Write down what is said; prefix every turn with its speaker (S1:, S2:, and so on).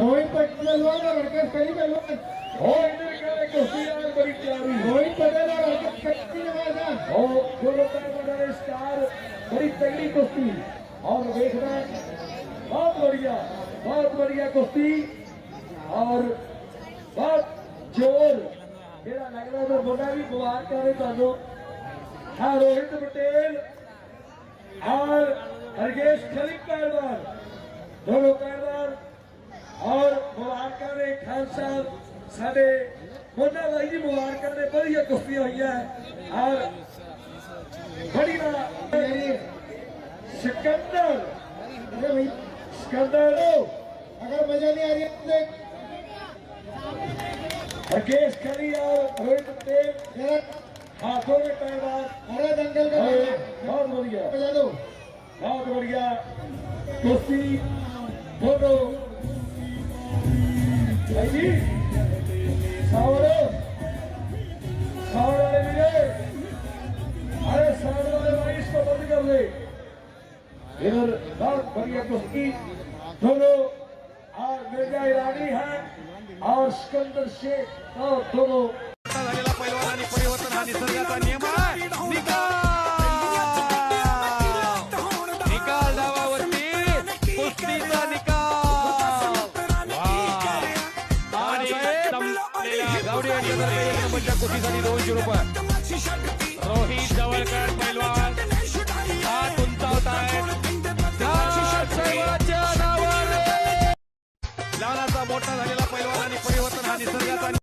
S1: रोहित पटेल और हरकत करी पहलवान
S2: हो इधर का कुश्ती यार बड़ी प्यारी
S1: रोहित पटेल और हरकत करी नवाजा
S2: हो दोनों पैर स्टार बड़ी तगड़ी कुश्ती और देखना बहुत बढ़िया कुश्ती और बहुत जोर मेरा लग रहा है मुंडा भी गुवार करे दोनों हाँ रोहित पटेल और हरगेश खलीक पहलवान दोनों पहलवान और मुबारक ने खान साहब साडे मुंडा भाई जी मुबारक ने बढ़िया कुश्ती हुई है और बड़ी सिकंदर
S1: अरे भाई
S2: सिकंदर
S1: अगर मजा नहीं आ रही है
S2: हरगेश खली और रोहित पटेल
S1: तो
S2: हाथों में पहलवान
S1: अरे दंगल का
S2: बहुत बढ़िया
S1: बजा दो
S2: बहुत बढ़िया कुश्ती दोनों भाई जी सावरो वाले मिले अरे सावरो वाले भाई इसको बंद कर दे इधर बहुत बढ़िया कुश्ती दोनों और मिर्जा ईरानी है और सिकंदर शेख और दोनों
S3: झालेला पैलवान आणि परिवर्तन हा निसर्गाचा नियम आहे. निकाल डावावरती कुस्तीचा निकाल आणि गावडे यांच्या कुस्तीसाठी 200 रुपये रोहित जवळकर पैलवान हा तुमचा सर्वांच्या नावाने लहानाचा मोठा झालेला पैलवान आणि परिवर्तन हा निसर्गाचा